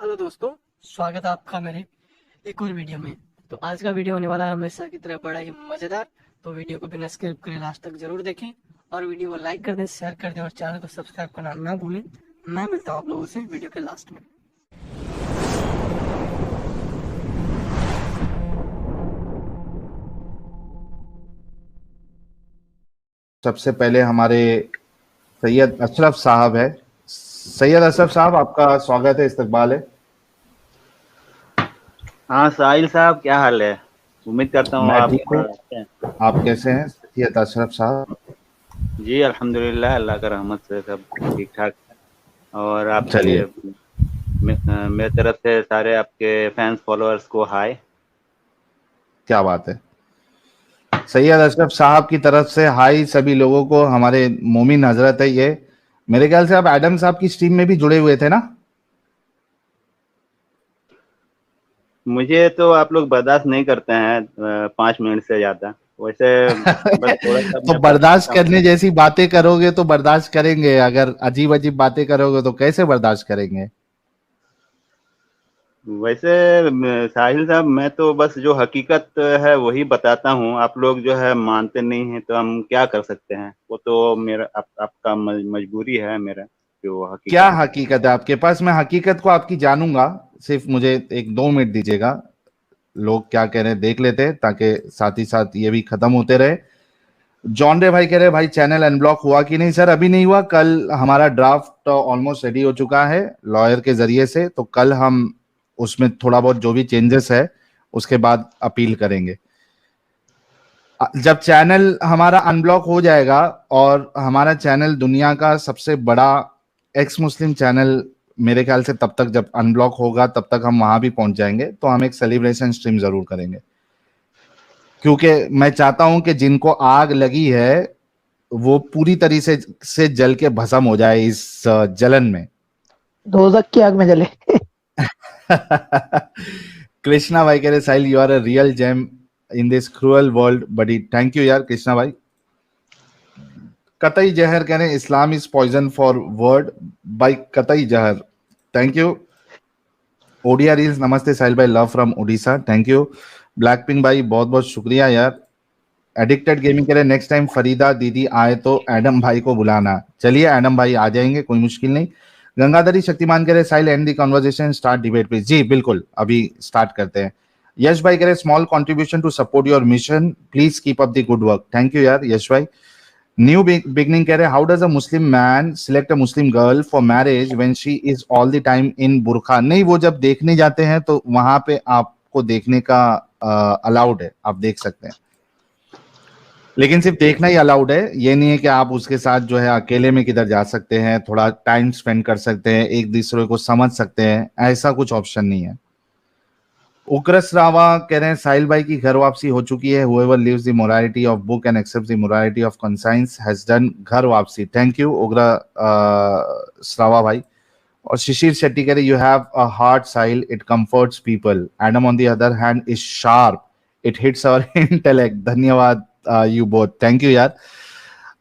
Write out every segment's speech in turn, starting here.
Hello दोस्तों, स्वागत है आपका मेरे एक और वीडियो में। तो आज का वीडियो होने वाला है हमेशा की तरह बड़ा ही मज़ेदार। तो वीडियो को बिना स्किप करे लास्ट तक जरूर देखें और वीडियो को लाइक कर दें, शेयर कर दें और चैनल को सब्सक्राइब करना ना भूलें। मैं मिलता हूँ आप लोगों से वीडियो के लास्ट में। सबसे पहले हमारे सैयद अशरफ साहब है। सैयद अशरफ साहब, आपका स्वागत है, इस्तकबाल है। हाँ साहिल साहब, क्या हाल है? उम्मीद करता हूँ मैं आप ठीक हूँ। अच्छे हैं। आप कैसे हैं सैयद अशरफ साहब? जी अल्हम्दुलिल्लाह, अल्लाह का रहमत से सब ठीक ठाक है। और आपके चलिए, मेरे तरफ से सारे आपके फैंस फॉलोअर्स को हाय। क्या बात है। सैयद अशरफ साहब की तरफ से हाई सभी लोगों को। हमारे मोमिन हजरत है ये। मेरे ख्याल से आप एडम साहब की स्ट्रीम में भी जुड़े हुए थे ना? मुझे तो आप लोग बर्दाश्त नहीं करते हैं 5 मिनट से ज़्यादा। वैसे बस थोड़ा सा तो मैं बर्दाश्त बता हूँ। करने जैसी बातें करोगे तो बर्दाश्त करेंगे, अगर अजीब अजीब बातें करोगे तो कैसे बर्दाश्त करेंगे? वैसे साहिल साहब, मैं तो बस जो हकीकत है वही बताता हूँ। आप लोग जो है मानते नहीं हैं तो हम क्या कर सकते हैं। वो तो मेरा आपका मजबूरी है मेरा, जो क्या हकीकत है। हकीकत है आपके पास? मैं हकीकत को आपकी जानूंगा। सिर्फ मुझे एक दो मिनट दीजिएगा। लोग क्या कह रहे हैं देख लेते हैं, ताकि साथ ही साथ ये भी खत्म होते रहे। जॉन रे भाई कह रहे हैं, भाई चैनल अनब्लॉक हुआ कि नहीं? सर अभी नहीं हुआ। कल हमारा ड्राफ्ट ऑलमोस्ट रेडी हो चुका है लॉयर के जरिए से, तो कल हम उसमें थोड़ा बहुत जो भी चेंजेस है उसके बाद अपील करेंगे। जब चैनल हमारा अनब्लॉक हो जाएगा और हमारा चैनल दुनिया का सबसे बड़ा एक्स मुस्लिम चैनल, मेरे ख्याल से तब तक जब अनब्लॉक होगा तब तक हम वहां भी पहुंच जाएंगे, तो हम एक सेलिब्रेशन स्ट्रीम जरूर करेंगे। क्योंकि मैं चाहता हूं कि जिनको आग लगी है वो पूरी तरीके से जल के भस्म हो जाए इस जलन में। दोजक की आग में जले। कृष्णा भाई कह रहे, Sahil you are a real gem in this cruel world buddy. Thank you यार कृष्णा भाई। कतई जहर कह रहे हैं, Islam is poison for word by कतई जहर। Thank you. ओडिया रील्स, नमस्ते साहिल भाई, love from Orissa, thank you. Black pink भाई बहुत बहुत शुक्रिया यार। एडिक्टेड गेमिंग कह रहे, नेक्स्ट टाइम फरीदा दीदी आए तो एडम भाई को बुलाना। चलिए एडम भाई आ जाएंगे, कोई मुश्किल नहीं। गंगाधरी शक्तिमान कह रहे, Sahil and the conversation start debate please. जी बिल्कुल, अभी स्टार्ट करते हैं। यश भाई कह रहे, small contribution to support your mission, please keep up the good work. Thank you यार यश भाई। न्यू बिगनिंग कह रहे, how does a Muslim man select a Muslim girl for marriage when she is all the time in burqa? नहीं, वो जब देखने जाते हैं तो वहां पे आपको देखने का अलाउड है, आप देख सकते हैं। लेकिन सिर्फ देखना ही अलाउड है, ये नहीं है कि आप उसके साथ जो है अकेले में किधर जा सकते हैं, थोड़ा टाइम स्पेंड कर सकते हैं, एक दूसरे को समझ सकते हैं, ऐसा कुछ ऑप्शन नहीं है। उग्रस रावा कह रहे हैं, साहिल भाई की घर वापसी हो चुकी है। whoever lives the morality of book and accepts the morality of conscience has done घर वापसी। थैंक यू उग्र श्रावा भाई। और शिशिर शेट्टी कह रहे, you have a heart Sahil, it comforts people. Adam on the other hand is sharp, it hits our intellect. धन्यवाद you both, thank you यार।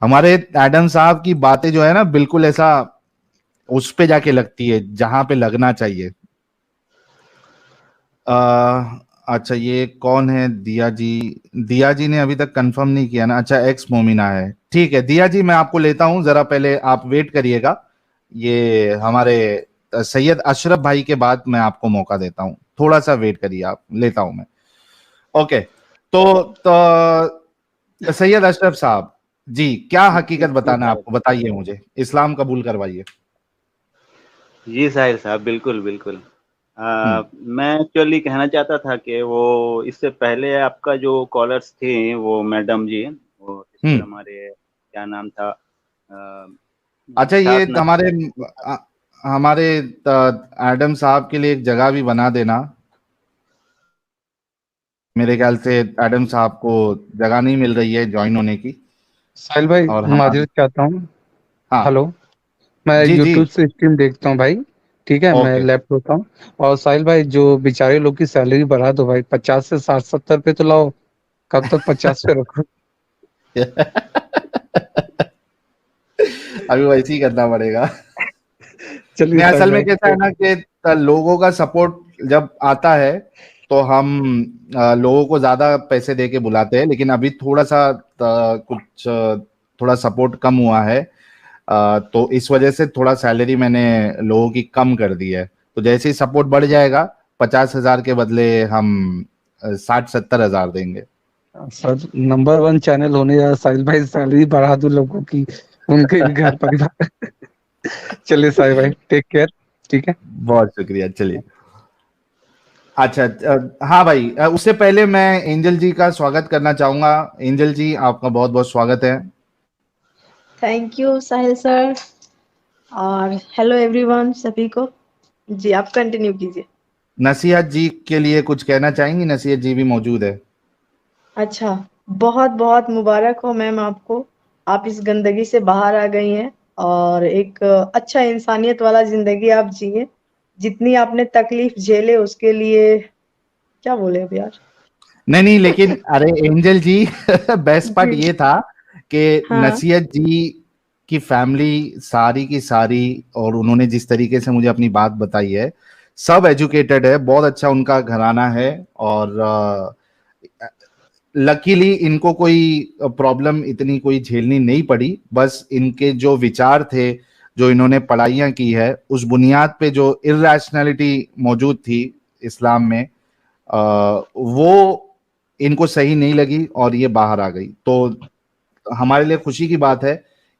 हमारे एडम साहब की बातें जो है ना, बिल्कुल ऐसा उस पे जाके लगती है जहां पे लगना चाहिए। अच्छा ये कौन है? दिया जी। दिया जी ने अभी तक कंफर्म नहीं किया ना? अच्छा, एक्स मोमिना है, ठीक है दिया जी, मैं आपको लेता हूं, जरा पहले आप वेट करिएगा। ये हमारे सैयद अशरफ भाई के बाद मैं आपको मौका देता हूं, थोड़ा सा वेट करिए, आप लेता हूं मैं। ओके। तो सैयद अशरफ साहब जी, क्या हकीकत जी बताना है साहिल। आपको? बताइए मुझे, इस्लाम कबूल करवाइए। जी साहिल साहब, बिल्कुल बिल्कुल। हम्म। मैं एक्चुअली कहना चाहता था कि वो इससे पहले आपका जो कॉलर्स थे वो मैडम जी, वो हम्म। हमारे क्या नाम था, अच्छा, ये साथ ना। अ, हमारे एडम साहब के लिए एक जगह भी बना देना। मेरे ख्याल से एडम साहब को जगह नहीं मिल रही है ज्वाइन होने की। साहिल भाई, और हमारे, माजूद चाहता हूँ। हाँ, हेलो। मैं जी जी, यूट्यूब से स्ट्रीम देखता हूँ भाई। ठीक है, मैं ओके। लेफ्ट होता हूँ। और साहिल भाई, जो बेचारे लोग की सैलरी बढ़ा दो भाई, 50 से 60 70 पे तो लाओ। कब तक 50 पे रखो? अभी वैसे ही करना पड़ेगा। चलिए नहीं, साहिल असल में भाई कैसा है तो। ना कि लोगों का सपोर्ट जब आता है तो हम लोगों को ज्यादा पैसे दे के बुलाते हैं, लेकिन अभी थोड़ा सा थोड़ा सपोर्ट कम हुआ है। तो इस वजह से थोड़ा सैलरी मैंने लोगों की कम कर दी है। तो जैसे ही सपोर्ट बढ़ जाएगा 50,000 के बदले हम 60-70 हजार देंगे। सर नंबर 1 चैनल होने जा साहिल भाई, सैलरी बढ़ा दो लोगों की, उनके भी घर परिवार। चलिए साहिल भाई, टेक केयर। ठीक है, बहुत शुक्रिया। चलिए, अच्छा, हाँ भाई, उससे पहले मैं एंजल जी का स्वागत करना चाहूंगा। एंजल जी, आपका बहुत बहुत स्वागत है। थैंक यू साहिल सर, और हेलो एवरीवन सभी को। जी आप कंटिन्यू कीजिए। नसीहत जी के लिए कुछ कहना चाहेंगी? नसीहत जी भी मौजूद है। अच्छा, बहुत बहुत मुबारक हो मैम आपको, आप इस गंदगी से बाहर आ गई हैं और एक अच्छा इंसानियत वाला जिंदगी आप जिए। जितनी आपने तकलीफ झेले उसके लिए क्या बोले अब यार। नहीं नहीं, लेकिन अरे एंजल जी, बेस्ट पार्ट जी ये था कि हाँ, नसीहत जी की फैमिली सारी की सारी, और उन्होंने जिस तरीके से मुझे अपनी बात बताई है, सब एजुकेटेड है, बहुत अच्छा उनका घराना है। और लकीली इनको कोई प्रॉब्लम इतनी कोई झेलनी नहीं पड़ी। बस इनके जो विचार थे, जो इन्होंने पढ़ाइयाँ की है, उस बुनियाद पे जो इर्रेशनैलिटी मौजूद थी इस्लाम में, वो इनको सही नहीं लगी और ये बाहर आ गई। तो हमारे लिए खुशी की बात है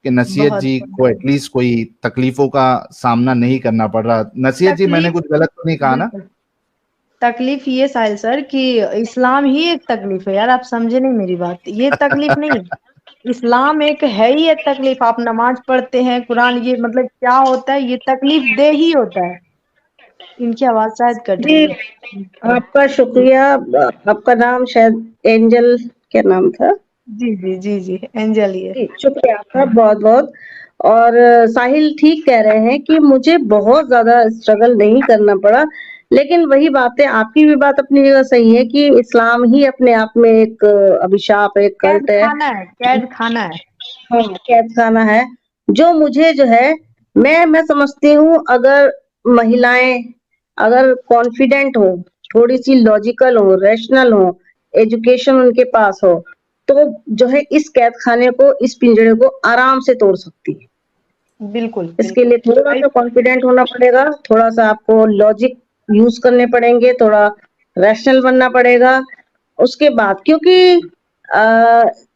कि नसीहत बहुत जी को बहुत एटलीस्ट कोई तकलीफों का सामना नहीं करना पड़ रहा। नसीहत जी, मैंने तकलीफ, कुछ गलत तो नहीं कहा ना? बिल्कुल तकलीफ ये साहिल सर कि इस्लाम ही एक तकलीफ है यार, आप समझे नहीं मेरी बात, ये तकलीफ नहीं है। इस्लाम एक है ही, एक तकलीफ। आप नमाज पढ़ते हैं, कुरान, ये मतलब क्या होता है, ये तकलीफ दे ही होता है। इनकी आवाज शायद कट जी, रही है। आपका शुक्रिया। आपका नाम शायद एंजल, क्या नाम था? जी जी जी जी, एंजल ही है। जी, शुक्रिया आपका बहुत बहुत। और साहिल ठीक कह रहे हैं कि मुझे बहुत ज्यादा स्ट्रगल नहीं करना पड़ा, लेकिन वही बात है, आपकी भी बात अपनी जगह सही है कि इस्लाम ही अपने आप में एक अभिशाप है, एक कैद कल्ट है। खाना है, कैद खाना है। हाँ, कैद खाना है। जो मुझे जो है, मैं समझती हूँ, अगर महिलाएं अगर कॉन्फिडेंट हो, थोड़ी सी लॉजिकल हो, रैशनल हो, एजुकेशन उनके पास हो, तो जो है इस कैद खाने को, इस पिंजरे को आराम से तोड़ सकती है। बिल्कुल इसके बिल्कुल। लिए थोड़ा सा कॉन्फिडेंट होना पड़ेगा, थोड़ा सा आपको लॉजिक यूज करने पड़ेंगे, थोड़ा रैशनल बनना पड़ेगा। उसके बाद, क्योंकि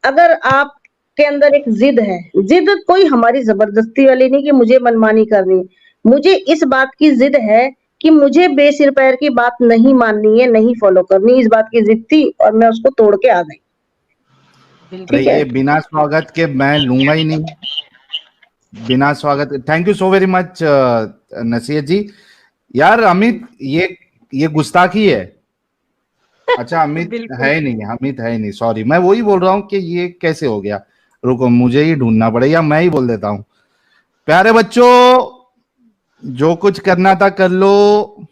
अगर आपके अंदर एक जिद है, जिद कोई हमारी जबरदस्ती वाली नहीं कि मुझे मनमानी करनी, मुझे इस बात की जिद है कि मुझे बेसिर पैर की बात नहीं माननी है, नहीं फॉलो करनी, इस बात की जिद थी और मैं उसको तोड़ के आ गई। अरे ठीक है। ये बिना स्वागत के मैं लूंगा ही नहीं। बिना स्वागत। Thank you so very much नसीहत जी। यार अमित, ये गुस्ताखी है। अच्छा, अमित बिल्कुल है ही नहीं, अमित है ही नहीं, सॉरी। मैं वही बोल रहा हूँ कि ये कैसे हो गया। रुको, मुझे ही ढूंढना पड़ेगा, मैं ही बोल देता हूँ। प्यारे बच्चों, जो कुछ करना था कर लो।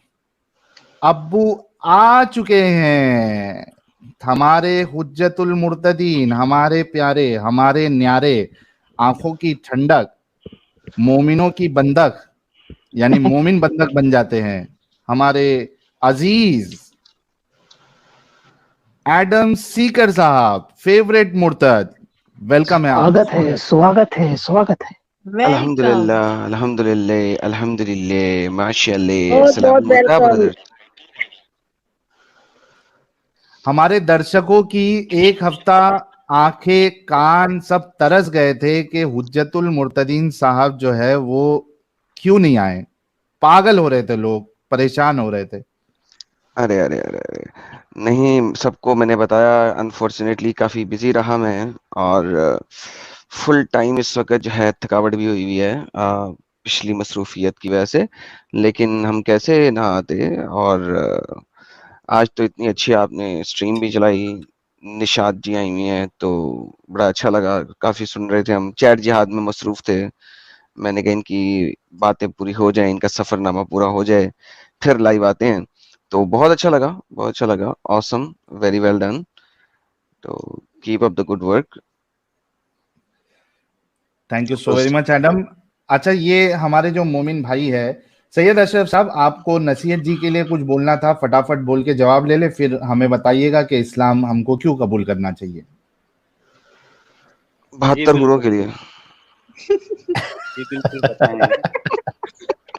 अब्बू आ चुके हैं, हमारे हुज्जतुल मुर्तदीन, हमारे प्यारे, हमारे न्यारे, आंखों की ठंडक, मोमिनों की बंधक, यानी मोमिन बंधक बन जाते हैं, हमारे अजीज एडम सीकर साहब, फेवरेट मुर्तद। वेलकम है आप। स्वागत है, स्वागत है, स्वागत है। वेलकम। अल्हम्दुलिल्लाह, अल्हम्दुलिल्लाह, अल्हम्दुलिल्लाह, माशाअल्लाह, बहुत बहुत सलाम होता वेलकम। ब्रदर। हमारे दर्शकों की एक हफ्ता आंखें कान सब तरस गए थे कि हुज्जतुल मुर्तदीन साहब जो है वो क्यों नहीं आए। पागल हो रहे थे लोग, परेशान हो रहे थे। अरे अरे अरे अरे, नहीं सबको मैंने बताया, अनफॉर्चुनेटली काफ़ी बिजी रहा मैं, और फुल टाइम इस वक्त जो है थकावट भी हुई हुई है पिछली मसरूफियत की वजह से, लेकिन हम कैसे ना आते। और आज तो इतनी अच्छी आपने स्ट्रीम भी चलाई, निशात जी आई हुई हैं, तो बड़ा अच्छा लगा। काफ़ी सुन रहे थे हम, चैट जिहाद में मसरूफ थे। मैंने कहा इनकी बातें पूरी हो जाए, इनका सफरनामा पूरा हो जाए, फिर लाइव आते हैं। तो बहुत अच्छा लगा, बहुत अच्छा लगा। Awesome, very well done. तो keep up the good work. Thank you so very much Adam. अच्छा, ये हमारे जो मोमिन भाई है, सैयद अशरफ साहब, आपको नसीहत जी के लिए कुछ बोलना था, फटाफट बोल के जवाब ले ले, फिर हमें बताइएगा कि इस्लाम हमको क्यों कबूल करना चाहिए। 72 गुरुओं के लिए। जी बिल्कुल बताएंगे।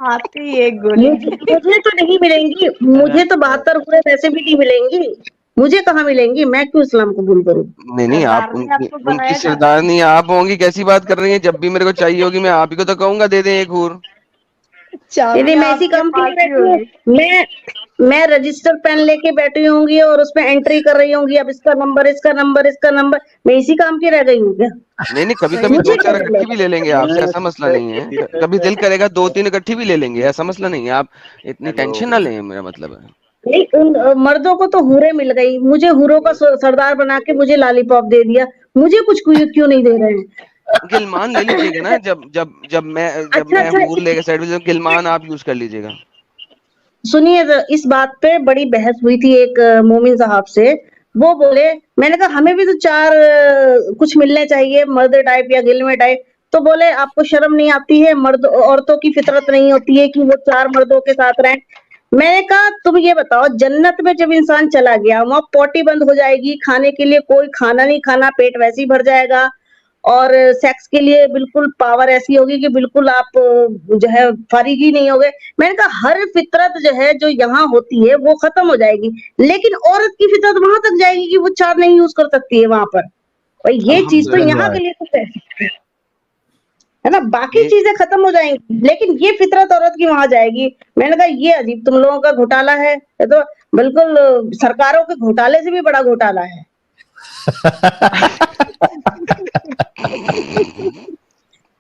आते ही एक गोली। मुझे तो नहीं मिलेंगी, मुझे तो 72 हुए वैसे भी नहीं मिलेंगी, मुझे कहाँ मिलेंगी, मैं क्यों इस्लाम कबूल करूं। नहीं, आप सरदार ने उनकी आपको उनकी बनाया था। सरदारनी आप होंगी, कैसी बात कर रही हैं? जब भी मेरे को चाहिए होगी मैं आप ही को तो कहूंगा दे दें एक हूर। यदि मैं इसी आपके काम के लिए पास ही बैठी हूँ, होगी। मैं रजिस्टर पेन लेके बैठी होंगी और उसमें एंट्री कर रही होंगी, अब इसका नंबर, इसका नंबर, इसका नंबर, मैं इसी काम की रह गई हूँ क्या। नहीं, कभी सही कभी मुझे दो क्या चार इकट्ठी भी मतलब ले लेंगे आपसे, मैं ऐसा मसला नहीं है। सिस्टर कभी से दिल करेगा 2-3 इकट्ठी भी ले लेंगे, ऐसा मसला नहीं है। आप इतनी हेलो टेंशन ना लें, मेरा मतलब है। नहीं, उन मर्दों को तो हूरें मिल गई, मुझे हूरों का सरदार बना के मुझे लॉलीपॉप दे दिया, मुझे कुछ क्यों नहीं दे रहे हैं। गिलमान ले लीजिएगा ना, जब जब जब अच्छा मैं अच्छा, हूर लेके साइड में, गिलमान आप यूज कर लीजिएगा। सुनिए, इस बात पे बड़ी बहस हुई थी एक मोमिन साहब से। वो बोले, मैंने कहा हमें भी तो चार कुछ मिलने चाहिए, मर्द टाइप या गिलमे टाइप। तो बोले आपको शर्म नहीं आती है, मर्द औरतों की फितरत नहीं होती है कि वो चार मर्दों के साथ रहें। मैंने कहा तुम ये बताओ, जन्नत में जब इंसान चला गया, वहां पोटी बंद हो जाएगी, खाने के लिए कोई खाना नहीं खाना, पेट वैसे ही भर जाएगा, और सेक्स के लिए बिल्कुल पावर ऐसी होगी कि बिल्कुल आप जो है फारिग ही नहीं होगे। मैंने कहा हर फितरत जो है जो यहाँ होती है वो खत्म हो जाएगी, लेकिन औरत की फितरत वहां तक जाएगी कि वो चार नहीं यूज कर सकती है वहां पर। भाई ये चीज तो यहाँ अल्हम्दुलिल्लाह। के लिए कुछ है ना, बाकी ये चीजें खत्म हो जाएंगी, लेकिन ये फितरत औरत की वहां जाएगी। मैंने कहा ये अजीब तुम लोगों का घोटाला है, ये तो बिल्कुल सरकारों के घोटाले से भी बड़ा घोटाला है।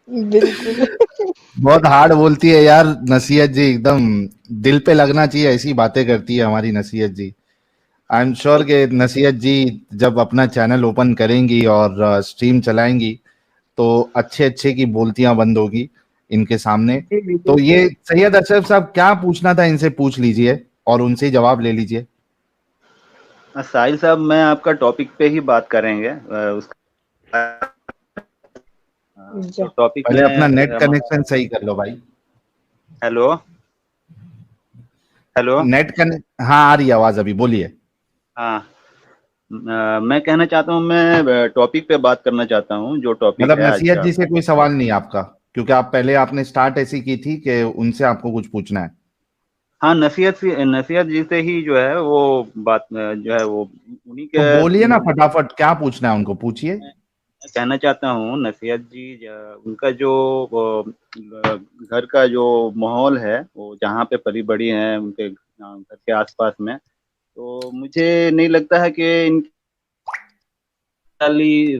बिल्कुल। बहुत हार्ड बोलती है यार नसीहत जी, एकदम दिल पे लगना चाहिए, ऐसी बातें करती है हमारी नसीहत जी। आई एम श्योर कि नसीहत जी जब अपना चैनल ओपन करेंगी और स्ट्रीम चलाएंगी तो अच्छे अच्छे की बोलतियां बंद होगी इनके सामने। तो ये सैयद अशरफ साहब, क्या पूछना था इनसे पूछ लीजिए और उनसे जवाब ले लीजिए। साहिल साहब, मैं आपका टॉपिक पे ही बात करेंगे। उसका तो टॉपिक पहले अपना में नेट हमारा, कनेक्शन सही कर लो भाई। हेलो हेलो, नेट कनेक्ट, हाँ आ रही है आवाज, अभी बोलिए। हाँ, मैं कहना चाहता हूँ, मैं टॉपिक पे बात करना चाहता हूँ, जो टॉपिक मतलब है आज नसीहत का। जी से कोई सवाल नहीं आपका, क्योंकि आप पहले आपने स्टार्ट ऐसी की थी कि उनसे आपको कुछ पूछना है। हाँ, नसीहत जी से ही जो है वो बात जो है वो उन्हीं तो के बोलिए ना फटाफट, क्या पूछना है उनको, पूछिए। मैं कहना चाहता हूँ, नसीहत जी उनका जो घर का जो माहौल है, वो जहाँ पे पली बड़ी हैं उनके घर के आसपास में, तो मुझे नहीं लगता है कि इनकी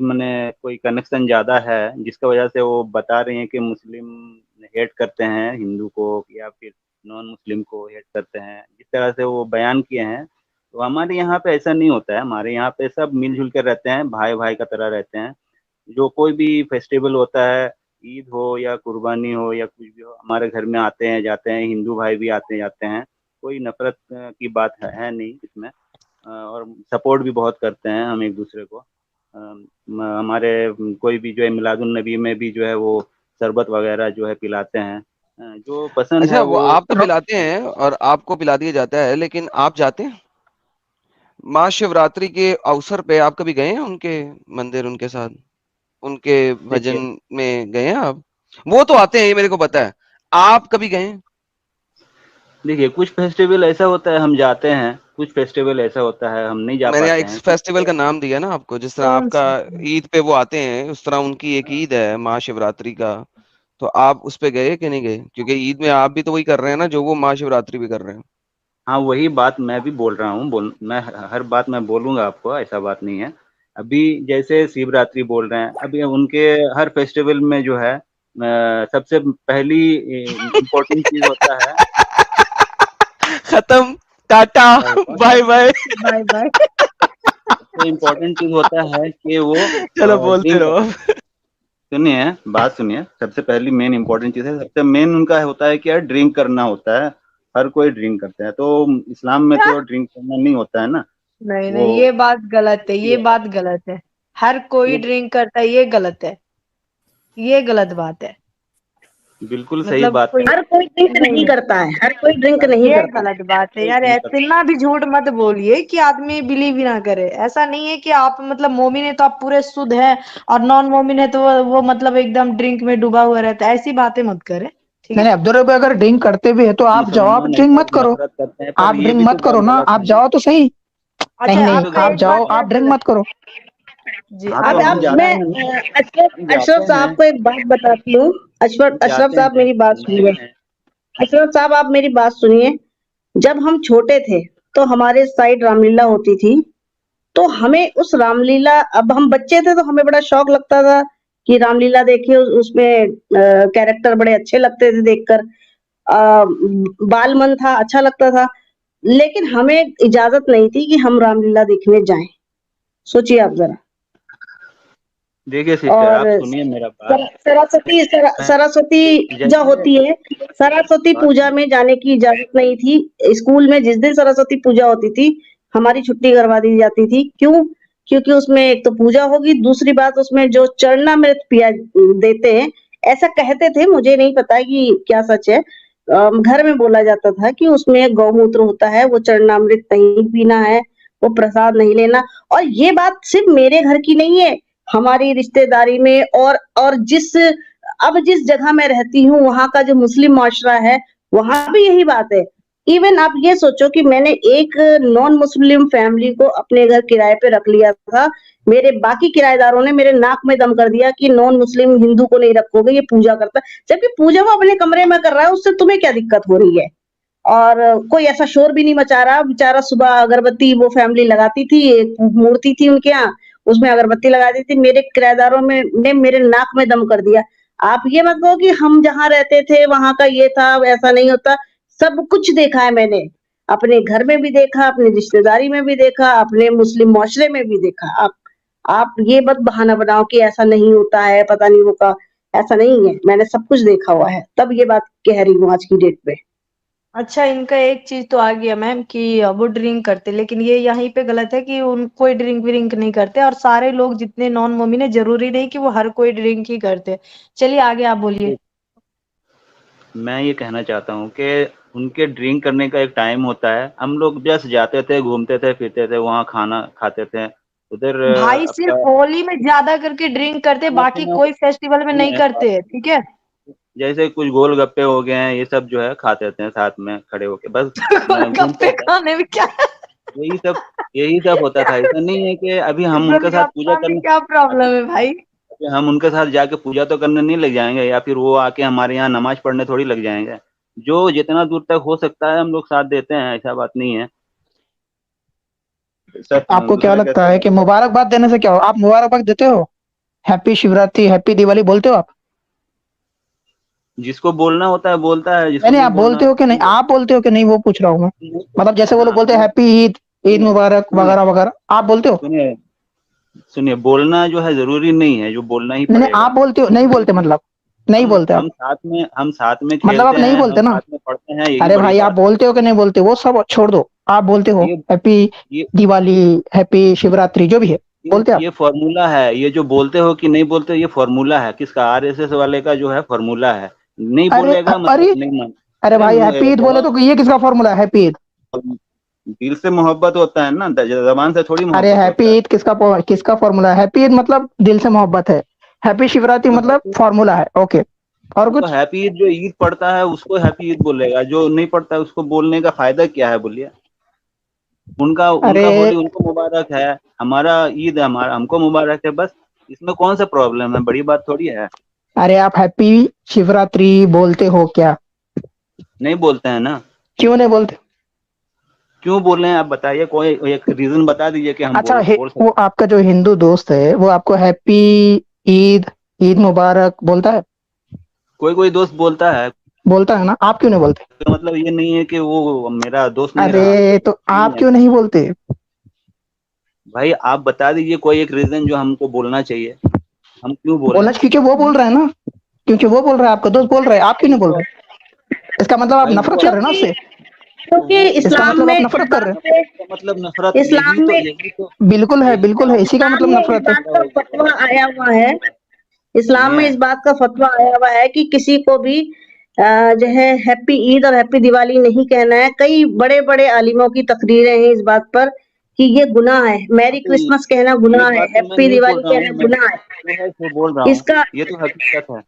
मैंने कोई कनेक्शन ज़्यादा है, जिसकी वजह से वो बता रही हैं कि मुस्लिम हेट करते हैं हिंदू को, या फिर नॉन मुस्लिम को हेट करते हैं, जिस तरह से वो बयान किए हैं। तो हमारे यहाँ पे ऐसा नहीं होता है, हमारे यहाँ पे सब मिलजुल कर रहते हैं, भाई भाई का तरह रहते हैं। जो कोई भी फेस्टिवल होता है, ईद हो या कुर्बानी हो या कुछ भी हो, हमारे घर में आते हैं जाते हैं, हिंदू भाई भी आते जाते हैं। कोई नफरत की बात है नहीं इसमें, और सपोर्ट भी बहुत करते हैं हम एक दूसरे को। हमारे कोई भी जो है मिलादुन नबी में भी जो है वो शरबत वगैरह जो है पिलाते हैं। जो पसंद है अच्छा, वो वो आप तो पिलाते हैं और आपको पिला दिया जाता है, लेकिन आप जाते हैं महाशिवरात्रि के अवसर पे? आप कभी गए हैं उनके मंदिर, उनके साथ उनके देखिए भजन में गए हैं आप? वो तो आते हैं, ये मेरे को पता है। आप कभी गए हैं? देखिए, कुछ फेस्टिवल ऐसा होता है हम जाते हैं, कुछ फेस्टिवल ऐसा होता है हम नहीं जा मैंने पाते एक हैं, फेस्टिवल कुछ का नाम दिया ना आपको, जिस तरह कौन आपका सा? ईद पे वो आते हैं, उस तरह उनकी एक ईद है महाशिवरात्रि का। तो आप उस पे गए कि नहीं गए? क्योंकि ईद में आप भी तो वही कर रहे हैं ना जो वो महाशिवरात्रि भी कर रहे हैं। हाँ, वही बात मैं भी बोल रहा हूँ, मैं हर बात मैं बोलूँगा आपको, ऐसा बात नहीं है। अभी जैसे शिवरात्रि बोल रहे हैं, अभी उनके हर फेस्टिवल में जो है सबसे पहली इम्पोर्टेंट चीज़ होता है। खत्म, tata, bye bye. Bye bye. सबसे इम्पोर्टेंट चीज़ होता है कि वो चलो बोलते ड्रिंक, रहो। सुनिए बात सुनिए, सबसे पहली मेन इम्पोर्टेंट चीज़ है, सबसे मेन उनका होता है कि यार ड्रिंक करना होता है। हर कोई ड्रिंक करता है, तो इस्लाम में तो ड्रिंक करना नहीं होता है ना। नहीं वो नहीं, ये बात गलत है, ये बात गलत है। हर कोई ये ड्रिंक करता है, ये गलत है, ये गलत बात है। बिल्कुल सही मतलब बात कोई है। हर कोई ड्रिंक नहीं नहीं है, करता है, हर कोई ड्रिंक नहीं ये करता है। गलत बात है कोई यार। नहीं करता। इतना भी झूठ मत बोलिए कि आदमी बिलीव ही ना करे। ऐसा नहीं है कि आप मतलब मोमिन है तो आप पूरे शुद्ध है, और नॉन मोमिन है तो वो मतलब एकदम ड्रिंक में डूबा हुआ रहता है। ऐसी बातें मत करे, ठीक नहीं है। नहीं, अब्दुल भाई अगर ड्रिंक करते भी है तो आप जाओ, आप मुसलमान ड्रिंक ऐसा मत करो। नफरत करते हैं, पर आप ये ड्रिंक भी तो मत करो बहुत ना, गलत आप है। जाओ तो सही। नहीं अच्छा, ये नहीं, तो आपका आप गलत एक बात जाओ, बात है। आप याद ड्रिंक दिला। मत करो। जी, हाँ अब तो आप हम आप जाते मैं हैं ना, हम अशरफ जाते साहब हैं, को एक बात बताती हूँ। हम अशरफ जाते साहब हैं, मेरी बात घूमते सुनिए। हैं। अशरफ साहब आप मेरी बात सुनिए। जब हम छोटे थे तो हमारे साइड रामलीला होती थी, तो हमें उस रामलीला, अब हम बच्चे थे तो हमें बड़ा शौक लगता था कि रामलीला देखिए, उसमें कैरेक्टर बड़े अच्छे लगते थे देखकर। अ, बाल मन था, अच्छा लगता था। लेकिन हमें इजाजत नहीं थी कि हम रामलीला देखने जाएं। सोचिए आप जरा। देखिए सिस्टर, और आप सुनिए मेरा बात। मैं सरस्वती पूजा जैसे होती है, सरस्वती बात पूजा सुनिए। में जाने की इजाजत नहीं थी। स्कूल में जिस दिन सरस्वती पूजा होती थी, हमारी छुट्टी करवा दी जाती थी। क्यों? क्योंकि उसमें एक तो पूजा होगी, दूसरी बात उसमें जो चरणामृत पिया देते हैं, ऐसा कहते थे, मुझे नहीं पता कि क्या सच है। घर में बोला जाता था कि उसमें गौमूत्र होता है, वो चरणामृत नहीं पीना है, वो प्रसाद नहीं लेना। और ये बात सिर्फ मेरे घर की नहीं है, हमारी रिश्तेदारी में, और जिस जगह मैं रहती हूँ वहां का जो मुस्लिम माशरा है, वहां भी यही बात है। इवन आप ये सोचो कि मैंने एक नॉन मुस्लिम फैमिली को अपने घर किराए पे रख लिया था। मेरे बाकी किराएदारों ने मेरे नाक में दम कर दिया कि नॉन मुस्लिम हिंदू को नहीं रखोगे, ये पूजा करता है। जबकि पूजा वो अपने कमरे में कर रहा है, उससे तुम्हें क्या दिक्कत हो रही है? और कोई ऐसा शोर भी नहीं मचा रहा। बेचारा सुबह अगरबत्ती वो फैमिली लगाती थी, एक मूर्ति थी उनके यहाँ, उसमें अगरबत्ती लगा दी थी। मेरे किराएदारों में ने मेरे नाक में दम कर दिया। आप ये मत कहो कि हम जहाँ रहते थे वहां का ये था, ऐसा नहीं होता। सब कुछ देखा है मैंने, अपने घर में भी देखा, अपनी रिश्तेदारी में भी देखा, अपने मुस्लिम मुआशरे में भी देखा। आप ये मत बहाना बनाओ कि ऐसा नहीं होता है, पता नहीं होगा। ऐसा नहीं है, मैंने सब कुछ देखा हुआ है, तब ये बात कह रही हूँ आज की डेट पे। अच्छा, इनका एक चीज तो आ गया मैम कि वो ड्रिंक करते, लेकिन ये यहीं पे गलत है कि उन कोई ड्रिंक विरिंक नहीं करते। और सारे लोग जितने नॉन मोमिन है, जरूरी नहीं कि वो हर कोई ड्रिंक ही करते। चलिए आगे आप बोलिए। मैं ये कहना चाहता हूँ कि उनके ड्रिंक करने का एक टाइम होता है। हम लोग जस्ट जाते थे, घूमते थे, फिरते थे, वहाँ खाना खाते थे उधर। भाई सिर्फ आपका होली में ज्यादा करके ड्रिंक करते, सुनो बाकी सुनो कोई फेस्टिवल में नहीं सुनिए करते, ठीक है। जैसे कुछ गोलगप्पे हो गए हैं, ये सब जो है खाते थे साथ में खड़े होके, बस घूमते गोलगप्पे थे। खाने में क्या? यही सब यही सब होता था। ऐसा नहीं है कि अभी हम उनके साथ पूजा गोलगप्पा में करने, क्या प्रॉब्लम अभी है भाई? अभी हम उनके साथ जाके पूजा तो करने नहीं लग जाएंगे, या फिर वो आके हमारे यहाँ नमाज पढ़ने थोड़ी लग जाएंगे। जो जितना दूर तक हो सकता है हम लोग साथ देते हैं, ऐसा बात नहीं है। सब आपको क्या दूसरे के लगता है कि मुबारकबाद देने से क्या हो? आप मुबारकबाद देते हो? हैप्पी शिवरात्रि, हैप्पी दिवाली बोलते हो आप? जिसको बोलना होता है बोलता है, नहीं जिसको नहीं, नहीं आप बोलना बोलते हो कि नहीं? नहीं बोलता। आप बोलते हो कि नहीं, वो पूछ रहा हूँ मैं। नहीं मतलब जैसे वो लोग हाँ, बोलते हैं हैप्पी ईद, ईद मुबारक सुनिए वगैरह वगैरह, आप बोलते हो? सुनिए सुनिए, बोलना जो है जरूरी नहीं है, जो बोलना ही नहीं नहीं, आप पड़ेगा। बोलते हो? नहीं बोलते मतलब? नहीं बोलते आप? हम साथ में मतलब आप खेलते नहीं हैं, हम बोलते ना? साथ में पढ़ते हैं, यही अरे बड़ी भाई, आप बात बोलते हो कि नहीं बोलते, वो सब छोड़ दो। आप बोलते हो है। हैप्पी ये दिवाली, हैप्पी शिवरात्रि, जो भी है बोलते आप? ये फॉर्मूला है। ये जो बोलते हो कि नहीं बोलते, ये फॉर्मूला है किसका? आरएसएस वाले का जो है फॉर्मूला है। नहीं अरे बोलेगा मतलब अरे, नहीं मान। अरे अरे भाई हैप्पी ईद बोले तो ये किसका फॉर्मूला है हैप्पी ईद? दिल से मोहब्बत होता है ना, जबान से थोड़ी अरे मोहब्बत हैप्पी होता है। ईद किसका फॉर्मूला है? हैप्पी ईद मतलब दिल से मोहब्बत है, हैप्पी शिवरात्रि तो मतलब हैप्पी फॉर्मूला है। ओके, और तो कुछ? हैप्पी ईद, जो ईद पढ़ता है उसको हैप्पी ईद बोलेगा, जो नहीं पढ़ता है उसको बोलने का फायदा क्या है, बोलिए। उनका अरे उनका होली उनको मुबारक है, हमारा ईद हमारा हमको मुबारक है, बस। इसमें कौन सा प्रॉब्लम है? बड़ी बात थोड़ी है। अरे, आप हैप्पी शिवरात्रि बोलते हो क्या? नहीं बोलते हैं ना। क्यों नहीं बोलते? क्यों बोल रहे हैं आप बताइए, कोई एक रीजन बता दीजिए कि हम अच्छा, बोल वो सकते आपका जो हिंदू दोस्त है वो आपको हैप्पी ईद, ईद मुबारक बोलता है? हैं। कोई कोई दोस्त बोलता है, बोलता है ना, आप क्यों नहीं बोलते? तो मतलब ये नहीं है कि वो मेरा दोस्त नहीं रहा। अरे तो नहीं आप है क्यों नहीं बोलते? भाई, आप बता दीजिए कोई एक रीजन जो हमको बोलना चाहिए, हम क्यों बोले। बोलना चाहिए क्योंकि वो बोल रहा है ना, क्योंकि वो बोल रहा है, आपका दोस्त बोल रहा है, आप क्यों नहीं बोल तो रहे? इसका मतलब आप भाई नफरत वो कर रहे हो ना क्योंकि उससे? क्योंकि इसका इस्लाम मतलब में आप इस नफरत कर बात रहे हो? पे, इसका मतलब नफरत, इस्लाम में यही तो बिल्कुल है, यही तो बिल्कुल है, इसी का इस्लाम मतलब में इस नफरत है। बात का फतवा आया हुआ है। इस्लाम में सुनिए इस बात का फतवा आया हुआ है कि किसी को भी जो है हैप्पी ईद और हैप्पी दिवाली नहीं कहना है। कई बड़े बड़े आलिमों की तकरीरें हैं इस बात पर कि ये गुनाह है। मैरी तो क्रिसमस कहना ये गुनाह है, बात तो मैं हैप्पी नहीं बोल दिवाली रहा हूँ, कहना मैं गुनाह है। जो है सो बोल रहा हूँ, इसका ये तो हकीकत है।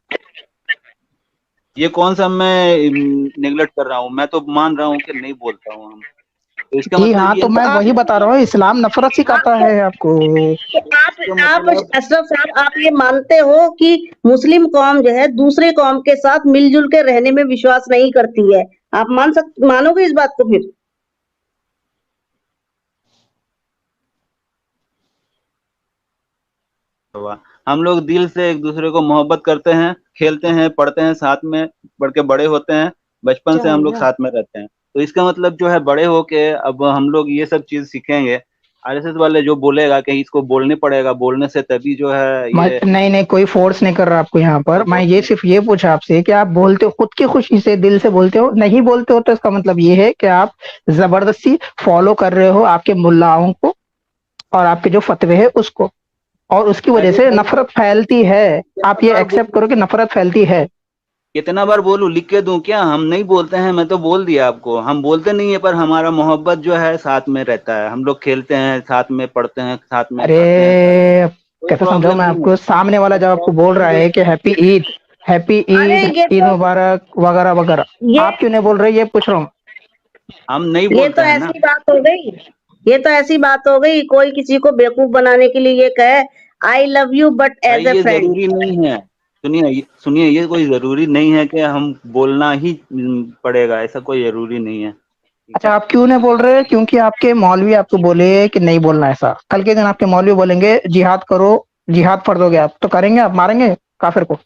ये कौन सा मैं निगलेक्ट कर रहा हूँ, मैं तो मान रहा हूँ कि नहीं बोलता हूँ हम। तो इसका जी मतलब हाँ, ये तो नहीं मैं आप वही बता रहा हूँ, इस्लाम नफरत सिखाता आप है आपको। तो इसका आप मतलब अशरफ साहब, आप ये मानते हो कि मुस्लिम कौम जो है दूसरे कौम के साथ मिलजुल के रहने में विश्वास नहीं करती है? आप मानोगे इस बात को फिर? हुआ, हम लोग दिल से एक दूसरे को मोहब्बत करते हैं, खेलते हैं, पढ़ते हैं साथ में, पढ़ के बड़े होते हैं, बचपन क्या से हो हम लोग गया? साथ में रहते हैं। तो इसका मतलब जो है बड़े होके अब हम लोग ये सब चीज सीखेंगे। आरएसएस वाले जो बोलेगा कि इसको बोलने पड़ेगा, बोलने से तभी जो है ये नहीं नहीं, कोई फोर्स नहीं कर रहा आपको यहाँ पर। मैं ये सिर्फ ये पूछा आपसे कि आप बोलते हो खुद की खुशी से, दिल से बोलते हो, नहीं बोलते हो तो इसका मतलब ये है कि आप जबरदस्ती फॉलो कर रहे हो आपके मुल्लाओं को और आपके जो फतवे है उसको, और उसकी वजह अरे से भाई नफरत फैलती है। कितना आप ये बार एक्सेप्ट बोलूं, करो कि नफरत फैलती है। कितना बार बोलूं, लिख के दूं क्या? हम नहीं बोलते हैं, मैं तो बोल दिया आपको, हम बोलते नहीं है, पर हमारा मोहब्बत जो है साथ में रहता है। हम लोग खेलते हैं साथ में, पढ़ते हैं साथ में, खाते हैं साथ में, अरे कोई कैसे समझाऊं प्रॉब्लम मैं नहीं है। आपको, सामने वाला अब जब आपको बोल रहा प्रॉब्लम जो है कि हैप्पी ईद, हैप्पी अरे ईद, ईद मुबारक वगैरह वगैरह, ये आप क्यों नहीं बोल रहे, ये पूछ रहा हूँ। हम नहीं ये तो बोलते हैं ना। ऐसी बात हो गई, ये तो ऐसी बात हो गई, कोई किसी को बेवकूफ बनाने के लिए ये कहे आई लव यू बट भाई एज ए ये फ्रेंड। जरूरी नहीं है, सुनिए, ये कोई जरूरी नहीं है कि हम बोलना ही पड़ेगा, ऐसा कोई जरूरी नहीं है, ठीक अच्छा, है। आप क्यों नहीं बोल रहे? क्योंकि आपके मौलवी आपको बोले कि नहीं बोलना ऐसा। कल के दिन आपके मौलवी बोलेंगे जिहाद करो, जिहाद फर्ज हो गया, आप तो करेंगे? आप मारेंगे काफिर को?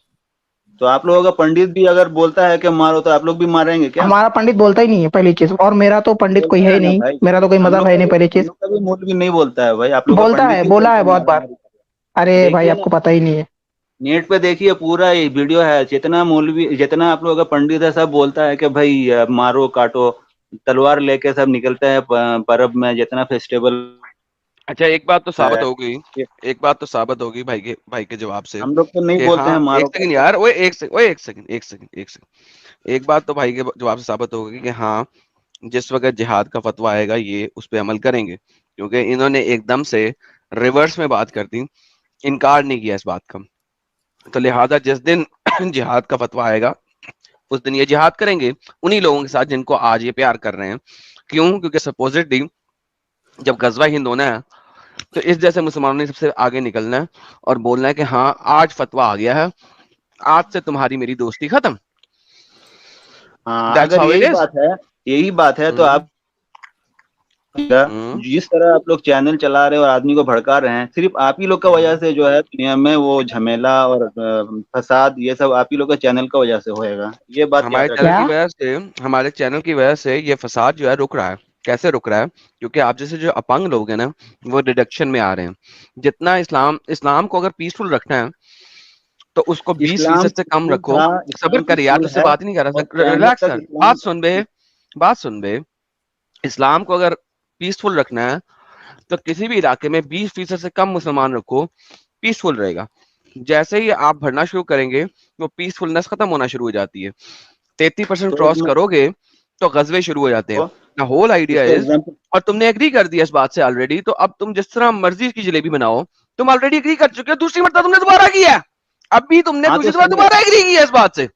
तो आप लोगों का पंडित भी अगर बोलता है कि मारो, तो आप लोग भी मारेंगे क्या? हमारा पंडित बोलता ही नहीं है पहली चीज, और मेरा तो पंडित कोई बोलता है है ही ना नहीं, भाई। मेरा तो कोई मजहब है नहीं पहली हम चीज। लोग का भी मौलवी नहीं बोलता है भाई, आप लोग का बोलता पंडित है, ही बोला बोलता है है बहुत मारा बार। मारी। अरे भाई देखिए ना, आपको पता ही नहीं है। नेट पे देखिए, पूरा ये वीडियो है, जितना मौलवी, जितना आप लोगों का पंडित है, सब बोलता है कि भाई मारो काटो, तलवार लेके सब निकलते हैं पर्व में, जितना फेस्टिवल अच्छा, एक बात तो साबित है। हो गई, ये एक बात तो साबित होगी भाई के जवाब से हम लोग तो नहीं कि बोलते हाँ, हैं एक मारो सेकंड काटो। यार, ओए एक सेकंड, एक बात तो भाई के जवाब से साबित होगी कि हाँ, जिस वक्त जिहाद का फतवा आएगा ये उस पर अमल करेंगे, क्योंकि इन्होंने एकदम से रिवर्स में बात कर दी, इनकार नहीं किया इस बात का। तो लिहाजा जिस दिन जिहाद का फतवा आएगा उस दिन ये जिहाद करेंगे उन्हीं लोगों के साथ जिनको आज ये प्यार कर रहे हैं। क्यों? क्योंकि सपोजिटली जब गजवा हिंद होना है तो इस जैसे मुसलमानों ने सबसे आगे निकलना है और बोलना है कि हाँ, आज फतवा आ गया है, आज से तुम्हारी मेरी दोस्ती खत्म। हाँ, दैट्स अगर हाउ इट इज। यही बात है तो आप हम्म। जिस तरह आप लोग चैनल चला रहे हो और आदमी को भड़का रहे हैं, सिर्फ आप ही लोग का वजह से जो है दुनिया में वो झमेला और फसाद, ये सब आप ही लोग का चैनल का वजह से होएगा, ये बात हमारे याद चैनल रखना। क्या? की वजह से, हमारे चैनल की वजह से ये फसाद जो है रुक रहा है। कैसे रुक रहा है? क्योंकि आप जैसे जो अपंग लोग हैं ना, वो रिडक्शन में आ रहे हैं। जितना इस्लाम को अगर पीसफुल रखना है तो उसको इस्लाम 20% से कम पीसफुल रखो। था, सब्र इस्लाम कर यार, पीसफुल तुझसे है, बात ही नहीं कर और रहा, क़यामत रिलैक्स तक कर, इस्लाम। बात सुन बे। इस्लाम को अगर पीसफुल रखना है तो किसी भी इलाके में 20% से कम मुसलमान रखो, पीसफुल रहेगा। जैसे ही आप भरना शुरू करेंगे तो पीसफुलनेस खत्म होना शुरू हो जाती है। 33% तो एक क्रॉस मैं करोगे तो गजबे शुरू हो जाते हैं। तो द होल आइडिया इसका इज, एग्जांपल और तुमने एग्री कर दिया इस बात से ऑलरेडी, तो अब तुम जिस तरह मर्जी की जलेबी बनाओ, तुम ऑलरेडी एग्री कर चुके हो, दूसरी मरतबा तुमने दोबारा किया है। अभी तुमने हाँ, तो दूसरी बार सुनिए, दोबारा एग्री किया इस बात से।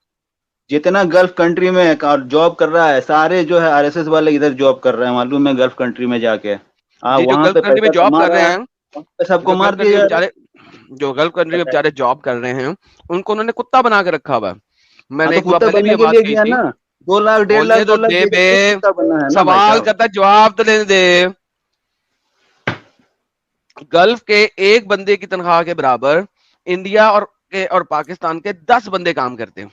जितना गल्फ कंट्री में जॉब कर रहा है, सारे जो है आरएसएस वाले इधर जॉब कर रहे हैं, मालूम है, गल्फ कंट्री में जाके जी, जो वहां गल्फ पे कंट्री में पैसा जॉब कमा कर रहे रहा है, हैं, वहां पे सबको जो मार गल्फ दिया कंट्री में जा रहा बेचारे जो गल्फ कंट्री में है। बेचारे जॉब कर रहे हैं, उनको उन्होंने कुत्ता बना के रखा हुआ है। हाँ, मैंने तो एक बार कुत्ता पहले भी बनने ये के बात लिए कही गया थी। ना, 2 लाख 1.5 लाख बोलने तो 2 लाख दे दे बे, के कुत्ता बना है ना भाई सवाल साहब। करता, जवाब तो लेने दे। गल्फ के एक बंदे की तनख्वाह के बराबर इंडिया और पाकिस्तान के 10 बंदे काम करते हैं।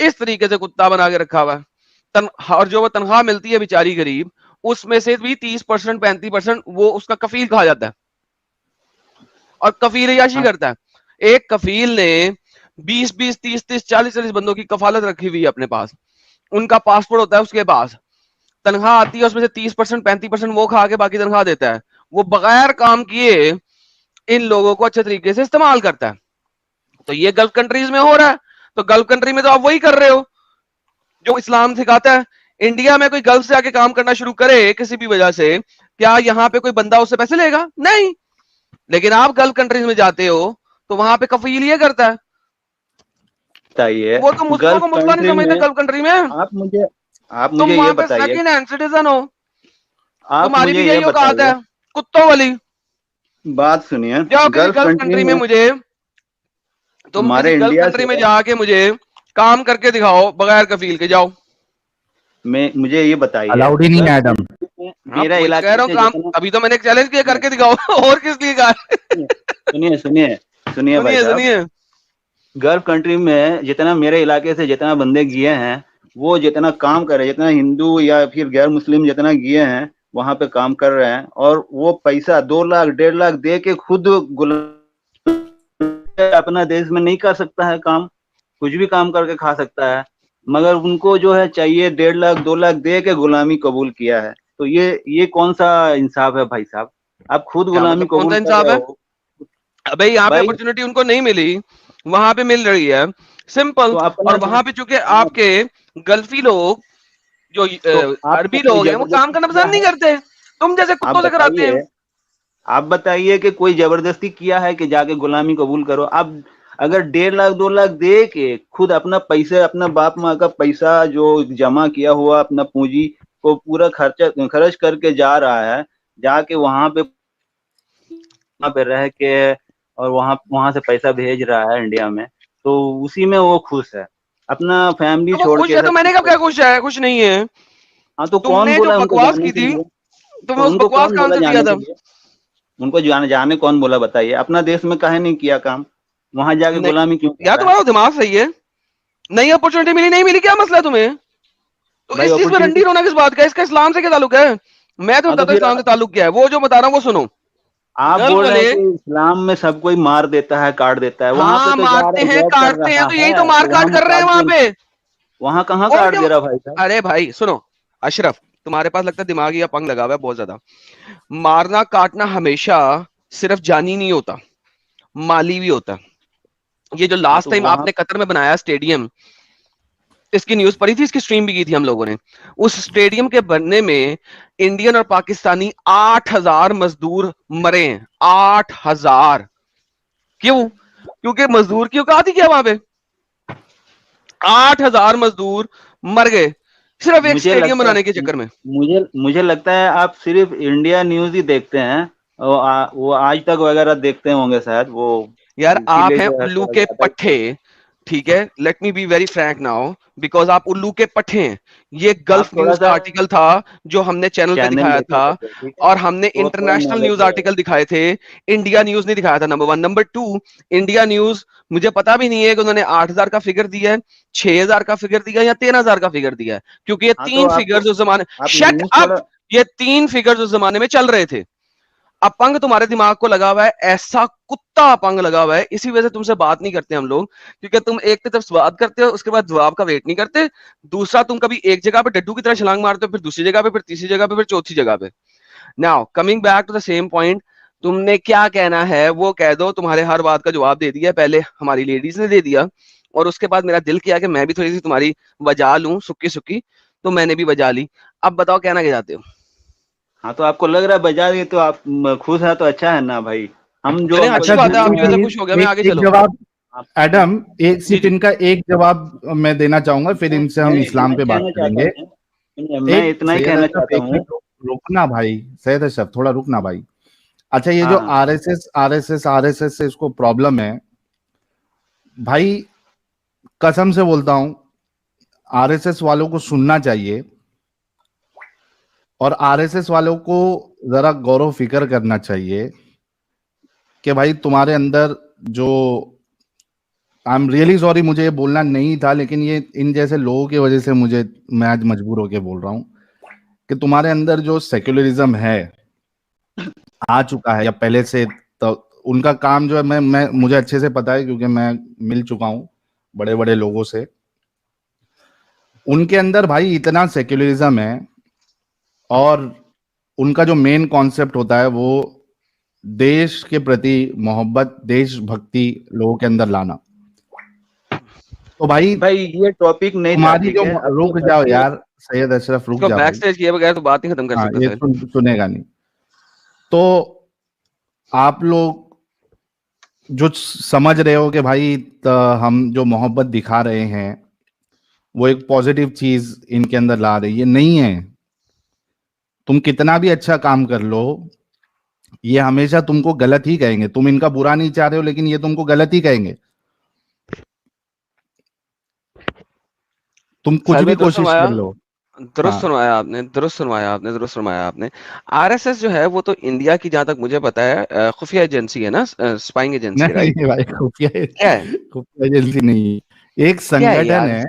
इस तरीके से कुत्ता बना के रखा हुआ है। और जो वो तनख्वाह मिलती है बेचारी गरीब, उसमें से भी 30% 35% वो उसका कफील कहा जाता है, और कफील अय्याशी हाँ, करता है। एक कफील ने 20-20 30-30 40-40 बंदों की कफालत रखी हुई है अपने पास। उनका पासपोर्ट होता है उसके पास, तनख्वाह आती है उसमें से 30% 35% वो खा के बाकी तनख्वाह देता है। वो बगैर काम किए इन लोगों को अच्छे तरीके से इस्तेमाल करता है। तो ये गल्फ कंट्रीज में हो रहा है, तो गल्फ कंट्री में तो आप वही कर रहे हो जो इस्लाम सिखाता है। इंडिया में कोई गल्फ से आके काम करना शुरू करे किसी भी वजह से, क्या यहाँ पे कोई बंदा उससे पैसे लेगा? नहीं। लेकिन आप गल्फ कंट्रीज में जाते हो तो वहां पे कफील ये करता है, बताइए, वो तो मुस्लिमों को गल्फ मुसला नहीं कंट्री समझते में गल्फ कंट्री में। आप तुम मुझे ये वहां पे बताइए, सेकंड हैंड सिटीजन हो, आप तुम्हारी मुझे भी ये यही औकात है, बताइए, कुत्तों वाली। बात सुनिए, जाओ किसी गल्फ गल्फ कंट्री कंट्री में में मुझे, तुम किसी हमारे गल्फ इंडिया कंट्री में से, जाके मुझे काम करके दिखाओ बगैर कफील के, जाओ। मुझे ये बताइए, अलाउड ही नहीं है गल्फ एडम। कंट्री में हाँ मेरा वही तो कह इलाके रहा हूँ, से काम जितना, अभी तो मैंने चैलेंज किया, करके दिखाओ। और किस लिए कहा? सुनिए सुनिए सुनिए भाई सुनिए साहब, सुनिए। गल्फ कंट्री में जितना मेरे इलाके से जितना बंदे गए हैं, वो जितना काम करे, जितना हिंदू या फिर गैर मुस्लिम जितना गए हैं वहां पे काम कर रहे हैं, और वो पैसा 2 लाख 1.5 लाख दे के खुद अपना देश में नहीं कर सकता है काम, कुछ भी काम करके खा सकता है, मगर उनको जो है चाहिए 1.5 लाख 2 लाख दे के गुलामी कबूल किया है। तो ये कौन सा इंसाफ है भाई साहब? आप खुद क्या गुलामी मतलब कौन सा कबूल कर इंसाफ रहे है? हो अबे यहाँ पे भाई, अपॉर्चुनिटी उनको नहीं मिली, वहां पे मिल रही है, सिंपल। तो अपना और वहां पे चूंकि आपके गल्फी लोग जो तो आपने अरबी कोई लोग हैं वो काम जबरदस्ती करना किया पसंद नहीं है? करते, तुम जैसे आप कुत्तों से कराते हैं। बताइए, आप बताइए कि कोई जबरदस्ती किया है कि जाके गुलामी कबूल करो? आप अगर 1.5 लाख 2 लाख दे के खुद अपना पैसे, अपना बाप माँ का पैसा जो जमा किया हुआ अपना पूंजी को पूरा खर्च करके जा रहा है, जाके वहां पे रह के और वहां वहां से पैसा भेज रहा है इंडिया में, तो उसी में वो खुश है, अपना फैमिली तो वो छोड़ खुश के है तो सब मैंने कब कुछ। क्या खुश है? खुश नहीं है। हाँ, तो कौन तुमने जो बोला उनको बकवास जाने की के थी, लिए? तुम्हें तो उस उनको बकवास कौन का बोला आंसर दिया जाने के था। लिए? उनको जाने कौन बोला? बताइए, अपना देश में काहे नहीं किया काम? वहां जाके नहीं गुलामी क्यों कर यार, रहा है? तुम्हारा दिमाग सही है, नई अपॉर्चुनिटी मिली नहीं मिली क्या मसला है तुम्हें? तो भाई इस चीज में रंडी अपॉर्चुनिटी, रोना किस बात का? इसका इस्लाम से क्या ताल्लुक है? मैं तुम्हें हाँ तो बताता हूं फिर इस्लाम से ताल्लुक क्या है, वो जो बता रहा हूँ वो सुनो। आप गल्फ बोल रहे वाले हैं कि इस्लाम में सब कोई मार देता है, काट देता है, वहां पे हाँ तो जा मारते रहा हैं जॉब कर काटते हैं, रहा तो यही तो है, मार तो काट वहां कर रहे हैं काट वहां दिया, पे। वहां कहाँ और काट क्या? दे रहा भाई साहब? अरे भाई सुनो, अशरफ, तुम्हारे पास लगता है दिमाग या पंग लगा हुआ है बहुत ज्यादा। मारना काटना हमेशा सिर्फ जानी नहीं होता, माली भी होता है। ये जो हाँ लास्ट तो टाइम वहां, आपने कतर में बनाया स्टेडियम, इसकी न्यूज पड़ी थी, इसकी स्ट्रीम भी की थी हम लोगों ने। उस स्टेडियम के बनने में इंडियन और पाकिस्तानी 8,000 मजदूर मरे हैं, 8,000। क्यों? क्योंकि मजदूर की औकात ही क्या वहां पे, 8,000 मजदूर मर गए सिर्फ एक मुझे स्टेडियम लगता है, बनाने के चक्कर में। मुझे लगता है आप सिर्फ इंडिया न्यूज ही देखते हैं, वो आज तक वगैरह देखते होंगे शायद, वो यार आप इसीलिए हैं जो है उल्लू थोड़ा के ज्यादा ही पट्टे, ठीक है, let me be very Frank now, because आप उल्लू के पट्टे हैं। ये आप गल्फ थोड़ा न्यूज का सा आर्टिकल था जो हमने चैनल पे चैनल दिखाया देखा था, करते हैं, ठीक है, और हमने तो थोड़ा इंटरनेशनल नॉलेज न्यूज है। आर्टिकल दिखाए थे, इंडिया न्यूज नहीं दिखाया था। Number one. Number two, India news मुझे पता भी नहीं है कि उन्होंने 8,000 का फिगर दिया है, 6,000 का फिगर दिया है या 13,000 का फिगर दिया है, क्योंकि ये हाँ तो तीन आपको, फिगर्स उस जमाने, आप शट न्यूज अप, थोड़ा, ये तीन फिगर्स उस जमाने में चल रहे थे। अपंग तुम्हारे दिमाग को लगा हुआ है, ऐसा कुत्ता अपंग लगा हुआ है, इसी वजह से तुमसे बात नहीं करते हम लोग, क्योंकि तुम एक तरफ बात करते हो उसके बाद जवाब का वेट नहीं करते, दूसरा तुम कभी एक जगह पे डड्डू की तरह छलांग मारते हो, फिर दूसरी जगह पे, फिर तीसरी जगह पे, फिर चौथी जगह पे। Now coming back to the same point, तुमने क्या कहना है वो कह दो, तुम्हारे हर बात का जवाब दे दिया, पहले हमारी लेडीज ने दे दिया, और उसके बाद मेरा दिल किया कि मैं भी थोड़ी सी तुम्हारी बजा लूं, सुक्की सुक्की, तो मैंने भी बजा ली। अब बताओ कहना क्या चाहते हो? हाँ तो आपको लग रहा है बजा दिए तो आप खुश है, तो अच्छा है ना भाई। हम जो चले, हमको अच्छी अच्छा जो बात है, बोलना आपकी है, वजह से एक खुश हो गया मैं, एक आगे एक चलो। जवाब, आप एडम, एक जी सिर्फ जी इनका एक जवाब मैं देना चाहूंगा, फिर इनसे हम मैं इतना इस्लाम ही पे बात कहना चाहता करेंगे। हूँ, मैं एक इतना ही सैयद कहना अशरफ, चाहता एक हूँ। मिनट रुकना भाई, सैयद अशरफ थोड़ा रुकना भाई। अच्छा, ये हाँ जो हाँ, आरएसएस से इसको प्रॉब्लम है भाई, कसम से बोलता हूं, आरएसएस वालों को सुनना चाहिए, और आरएसएस वालों को जरा गौरव फिक्र करना चाहिए कि भाई तुम्हारे अंदर जो, आई एम रियली सॉरी, मुझे ये बोलना नहीं था, लेकिन ये इन जैसे लोगों की वजह से मैं आज मजबूर होकर बोल रहा हूं कि तुम्हारे अंदर जो सेक्युलरिज्म है आ चुका है, या पहले से, तो उनका काम जो है, मैं मुझे अच्छे से पता है क्योंकि मैं मिल चुका हूं बड़े बड़े लोगों से, उनके अंदर भाई इतना सेक्युलरिज्म है, और उनका जो मेन कॉन्सेप्ट होता है वो देश के प्रति मोहब्बत, देशभक्ति लोगों के अंदर लाना। तो भाई भाई ये टॉपिक नहीं था, तुम्हारी ठीक जो है। अब रुक तो जाओ हकी- यार, सैयद अशरफ रुक इसको जा बैक भाई। स्टेज किए बगैर तो बात नहीं खत्म कर हाँ सकते ये सर। सुनेगा नहीं। तो आप लोग जो समझ रहे हो कि भाई हम जो मोहब्बत दिखा रहे हैं वो एक पॉजिटिव चीज इनके अंदर ला रही है, नहीं है। तुम कितना भी अच्छा काम कर लो, ये हमेशा तुमको गलत ही कहेंगे। तुम इनका बुरा नहीं चाह रहे हो लेकिन ये तुमको गलत ही कहेंगे। तुम कुछ साहिल भी भाई दुरुस्त कोशिश फरमाया, कर लो। दुरुस्त हाँ फरमाया आपने, दुरुस्त फरमाया आपने, दुरुस्त फरमाया आपने। आरएसएस जो है वो तो इंडिया की, जहां तक मुझे पता है, खुफिया एजेंसी है ना, स्पाइंग एजेंसी है, राइट? नहीं भाई, खुफिया क्या है? खुफिया एजेंसी नहीं, एक क्या है ये संगठन है। आरएसएस?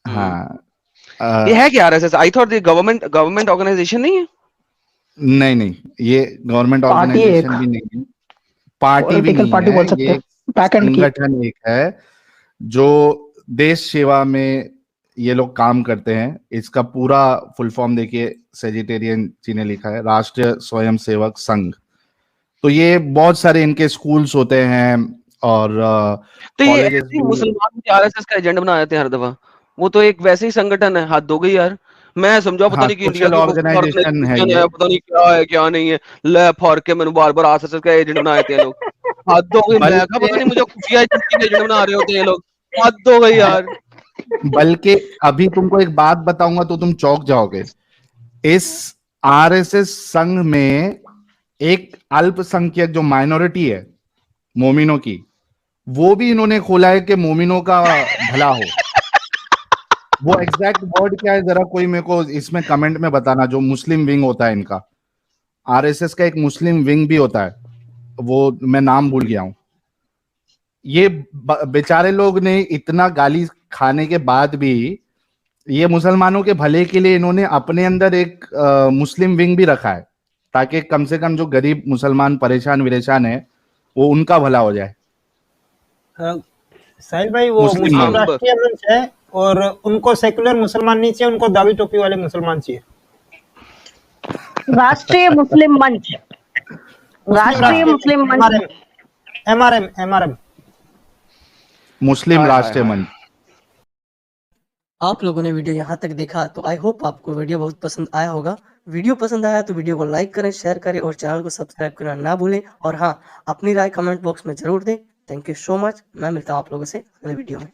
हम्म हाँ ये है क्या आरएसएस? आई थॉट ये गवर्नमेंट ऑर्गेनाइजेशन नहीं है। नहीं नहीं, ये गवर्नमेंट पार्टी है एक, ऑर्गेनाइजेशन भी नहीं है, पार्टी भी पॉलिटिकल नहीं पार्टी है। बोल सकते ये हैं, एक बैक एंड की। संगठन एक है जो देश सेवा में ये लोग काम करते हैं। इसका पूरा फुल फॉर्म देखिए, सेजिटेरियन जी ने लिखा है, राष्ट्रीय स्वयंसेवक संघ। तो ये बहुत सारे इनके स्कूल्स होते हैं और तो ये कॉलेजेस ऐसे ही भी। मुसलमान भी आरएसएस का एजेंट बना देते हैं हर दफा। वो तो एक वैसे ही संगठन है, हाथ धो गई यार। मैं समझा पता हाँ, नहीं कि इंडिया सोशल की मुस्लिम ऑर्गेनाइजेशन है ऑर्गेनाइजेशन ये। है, पता नहीं क्या है क्या नहीं है। ले फाड़ के मैंने बार बार आरएसएस का एजेंट बना देते हैं लोग। हद हो गई। मैं कहा बल्कि पता नहीं मुझे खुफिया एजेंसी के एजेंट बना रहे होते हैं ये लोग। हद हो गई यार। बल्कि अभी तुमको एक बात बताऊंगा तो तुम चौंक जाओगे। इस आरएसएस संघ में एक अल्पसंख्यक जो माइनॉरिटी है मोमिनों की, वो भी इन्होंने खोला है कि मोमिनों का भला हो। वो एग्जैक्ट वर्ड क्या है जरा कोई मेरे को इसमें कमेंट में बताना। जो मुस्लिम विंग होता है इनका, आरएसएस का एक मुस्लिम विंग भी होता है, वो मैं नाम भूल गया हूं। ये बेचारे लोग ने इतना गाली खाने के बाद भी ये मुसलमानों के भले के लिए इन्होंने अपने अंदर एक मुस्लिम विंग भी रखा है, ताकि कम से कम जो गरीब मुसलमान परेशान विरेशान है वो उनका भला हो जाए। साहिल भाई, वो मुस्लिम मुस्लिम मंच। राष्ट्रीय मंच है और उनको सेकुलर मुसलमान नहीं चाहिए, उनको दावी टोपी वाले मुसलमान चाहिए। राष्ट्रीय मुस्लिम मंच, राष्ट्रीय मुस्लिम मंच, एमआरएम। मुस्लिम हाय हाय राष्ट्रीय हाय। मंच। आप लोगों ने वीडियो यहाँ तक देखा तो आई होप आपको वीडियो बहुत पसंद आया होगा। वीडियो पसंद आया तो वीडियो को लाइक करें, शेयर करें और चैनल को सब्सक्राइब करना ना भूलें। और हाँ, अपनी राय कमेंट बॉक्स में जरूर दें। Thank you so much. मैं मिलता हूँ आप लोगों से अगले वीडियो में।